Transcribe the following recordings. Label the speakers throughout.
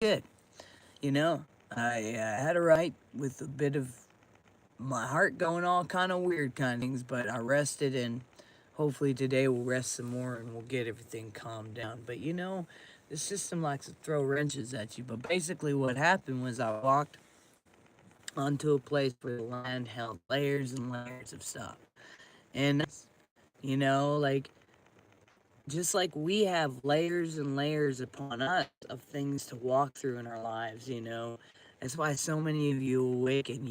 Speaker 1: good. You know, I had a right with a bit of my heart going all kind of weird kind of things, but I rested, and hopefully today we'll rest some more and we'll get everything calmed down. But the system likes to throw wrenches at you. But basically, what happened was I walked onto a place where the land held layers and layers of stuff. And, like, just like we have layers and layers upon us of things to walk through in our lives. That's why so many of you awaken.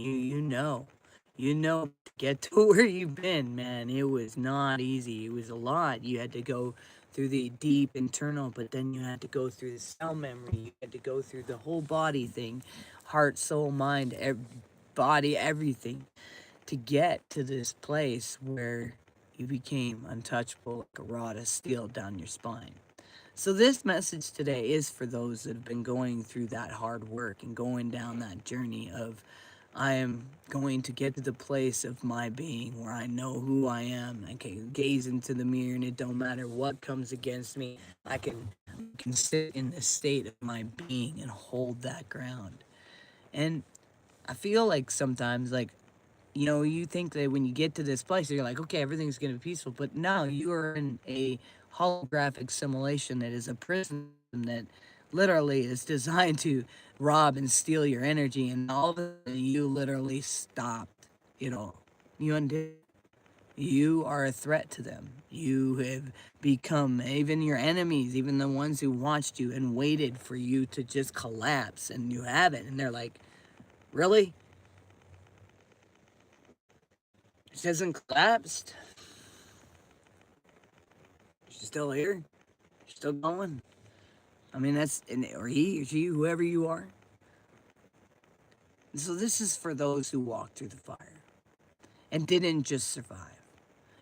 Speaker 1: To get to where you've been, man. It was not easy. It was a lot. You had to go through the deep internal, but then you had to go through the cell memory. You had to go through the whole body thing, heart, soul, mind, body, everything, to get to this place where you became untouchable like a rod of steel down your spine. So this message today is for those that have been going through that hard work and going down that journey of, I am going to get to the place of my being where I know who I am. I can gaze into the mirror and it don't matter what comes against me. I can sit in the state of my being and hold that ground. And I feel like sometimes, like, you think that when you get to this place, you're like, okay, everything's going to be peaceful. But no, you are in a holographic simulation that is a prison that literally is designed to rob and steal your energy. And all of a sudden, you literally stopped it all. You undid. You are a threat to them. You have become, even your enemies, even the ones who watched you and waited for you to just collapse, and you haven't. And they're like, really? It hasn't collapsed? She's still here? She's still going? I mean, or he, or she, whoever you are. And so this is for those who walked through the fire and didn't just survive.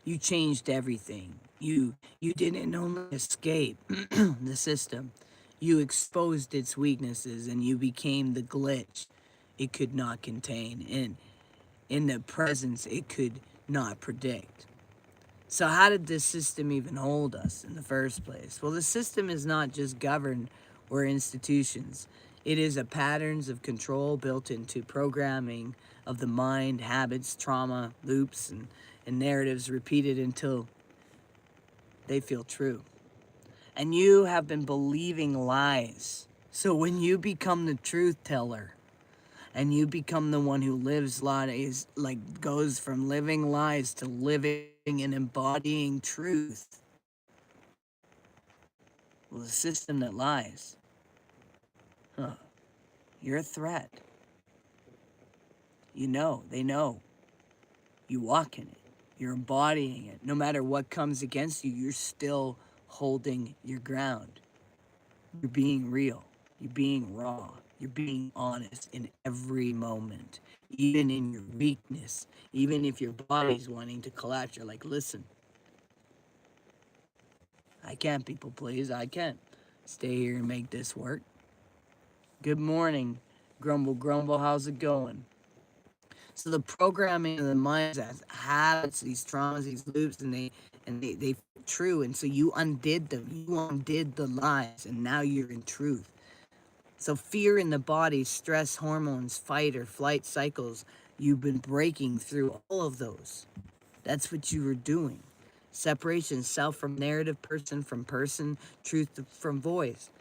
Speaker 1: You changed everything. You didn't only escape the system. You exposed its weaknesses and you became the glitch it could not contain. And in the presence it could not predict. So how did this system even hold us in the first place? Well, the system is not just governed or institutions. It is a patterns of control built into programming of the mind, habits, trauma, loops, and narratives repeated until they feel true. And you have been believing lies. So when you become the truth teller, and you become the one who lives lies, like goes from living lies to living and embodying truth. Well, the system that lies, you're a threat. They know. You walk in it. You're embodying it. No matter what comes against you, you're still holding your ground. You're being real. You're being raw. You're being honest in every moment. Even in your weakness. Even if your body's wanting to collapse, you're like, listen, I can't, people please. I can't stay here and make this work. Good morning, Grumble Grumble. How's it going? So the programming of the mind has habits, these traumas, these loops, and they true. And so you undid them. You undid the lies, and now you're in truth. So fear in the body, stress hormones, fight or flight cycles, you've been breaking through all of those. That's what you were doing. Separation, self from narrative, person from person, truth from voice.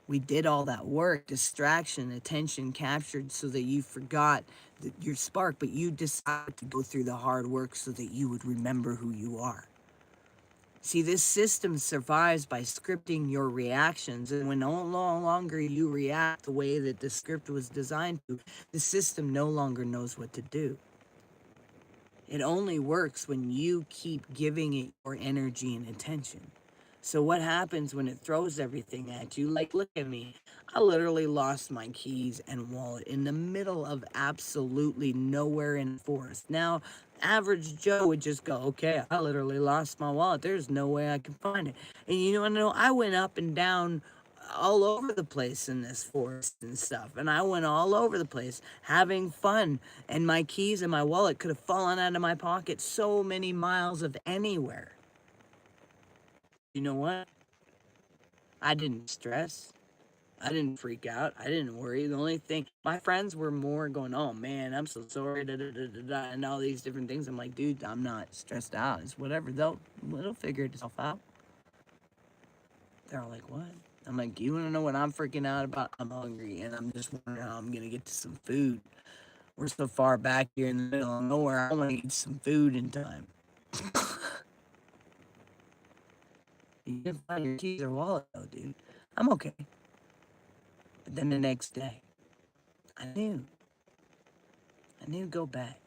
Speaker 1: We did all that work, distraction, attention captured so that you forgot your spark, but you decided to go through the hard work so that you would remember who you are. See, this system survives by scripting your reactions, and when no longer you react the way that the script was designed to, the system no longer knows what to do. It only works when you keep giving it your energy and attention. So what happens when it throws everything at you? Like, look at me. I literally lost my keys and wallet in the middle of absolutely nowhere in the forest. Now, average Joe would just go, okay, I literally lost my wallet. There's no way I can find it. And I went up and down all over the place in this forest and stuff. And I went all over the place having fun. And my keys and my wallet could have fallen out of my pocket so many miles of anywhere. You know what? I didn't stress. I didn't freak out. I didn't worry. The only thing, my friends were more going, oh man, I'm so sorry, da, da, da, da, da, and all these different things. I'm like, dude, I'm not stressed out. It's whatever. They'll figure itself out. They're all like, what? I'm like, you want to know what I'm freaking out about? I'm hungry, and I'm just wondering how I'm going to get to some food. We're so far back here in the middle of nowhere. I want to eat some food in time. You can find your keys or wallet, though, dude. I'm okay. But then the next day, I knew. I knew to go back.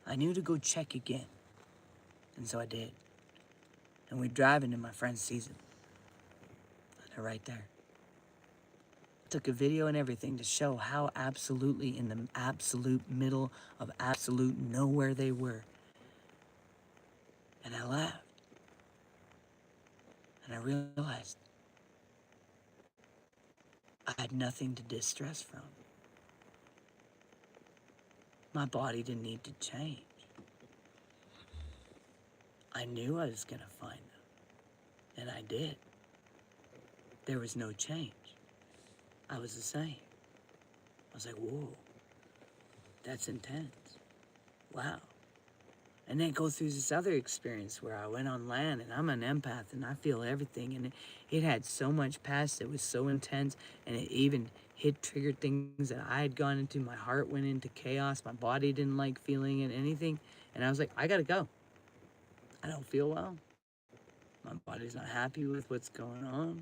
Speaker 1: I knew to go check again. And so I did. And we're driving and my friend sees it. And they're right there. Took a video and everything to show how absolutely in the absolute middle of absolute nowhere they were. And I laughed. And I realized I had nothing to distress from. My body didn't need to change. I knew I was going to find them. And I did. There was no change. I was the same. I was like, whoa, that's intense. Wow. And then go through this other experience where I went on land and I'm an empath and I feel everything. And it had so much past. It was so intense. And it even triggered things that I had gone into. My heart went into chaos. My body didn't like feeling it, anything. And I was like, I got to go. I don't feel well. My body's not happy with what's going on.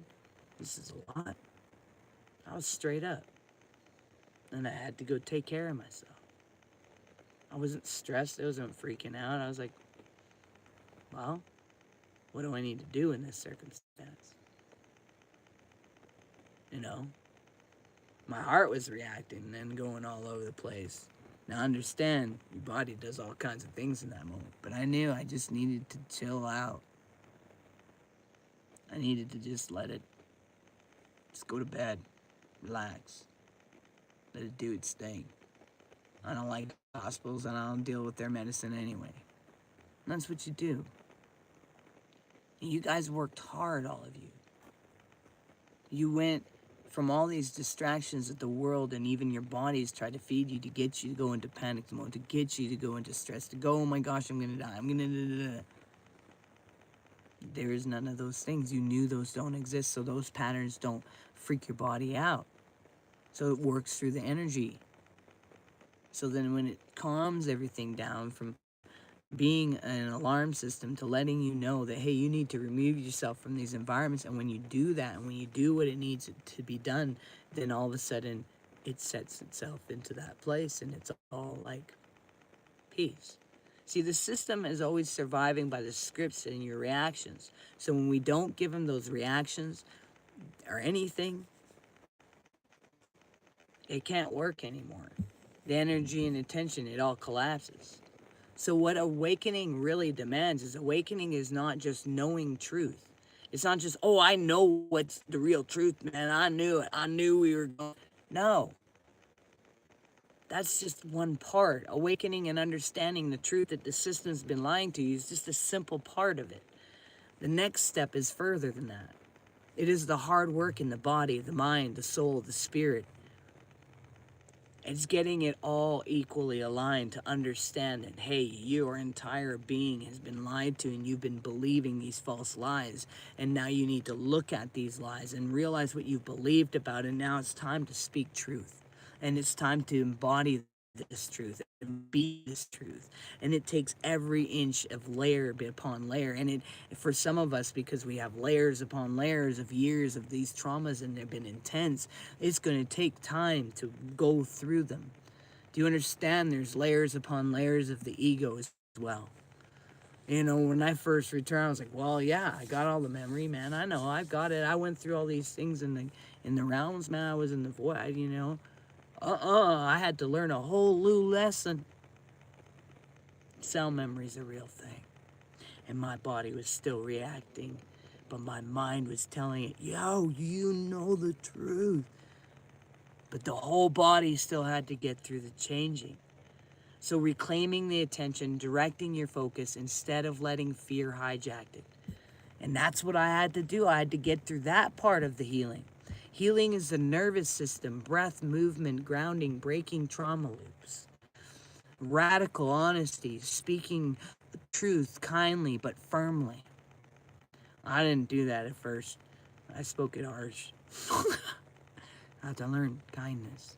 Speaker 1: This is a lot. I was straight up. And I had to go take care of myself. I wasn't stressed. I wasn't freaking out. I was like, well, what do I need to do in this circumstance? You know? My heart was reacting and going all over the place. Now, understand, your body does all kinds of things in that moment. But I knew I just needed to chill out. I needed to just let it, just go to bed, relax, let it do its thing. I don't like hospitals and I don't deal with their medicine anyway. And that's what you do. And you guys worked hard, all of you. You went from all these distractions that the world and even your bodies try to feed you to get you to go into panic mode, to get you to go into stress, to go, oh my gosh, I'm gonna die, I'm gonna. There is none of those things. You knew those don't exist, so those patterns don't freak your body out. So it works through the energy. So then when it calms everything down from being an alarm system to letting you know that, hey, you need to remove yourself from these environments. And when you do that, and when you do what it needs to be done, then all of a sudden it sets itself into that place and it's all like peace. See, the system is always surviving by the scripts and your reactions. So when we don't give them those reactions or anything, it can't work anymore. The energy and attention, it all collapses. So what awakening really demands is awakening is not just knowing truth. It's not just, oh, I know what's the real truth, man. I knew it. I knew we were going. No. That's just one part. Awakening and understanding the truth that the system's been lying to you is just a simple part of it. The next step is further than that. It is the hard work in the body, the mind, the soul, the spirit. It's getting it all equally aligned to understand that, hey, your entire being has been lied to and you've been believing these false lies. And now you need to look at these lies and realize what you've believed about. And now it's time to speak truth. And it's time to embody this truth and be this truth. And it takes every inch of layer upon layer. And it, for some of us, because we have layers upon layers of years of these traumas and they've been intense, it's going to take time to go through them. Do you understand? There's layers upon layers of the ego as well. You know, when I first returned, I was like, well, yeah, I got all the memory, man. I know, I've got it. I went through all these things in the realms, man. I was in the void, you know. I had to learn a whole new lesson. Cell memory's a real thing. And my body was still reacting, but my mind was telling it, yo, you know the truth. But the whole body still had to get through the changing. So reclaiming the attention, directing your focus instead of letting fear hijack it. And that's what I had to do. I had to get through that part of the healing. Healing is the nervous system, breath, movement, grounding, breaking trauma loops. Radical honesty, speaking the truth kindly but firmly. I didn't do that at first. I spoke it harsh. I had to learn kindness.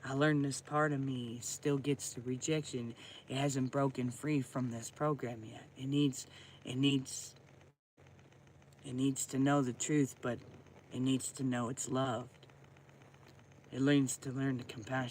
Speaker 1: I learned this part of me still gets the rejection. It hasn't broken free from this program yet. It needs to know the truth, but it needs to know it's loved. It needs to learn the compassion.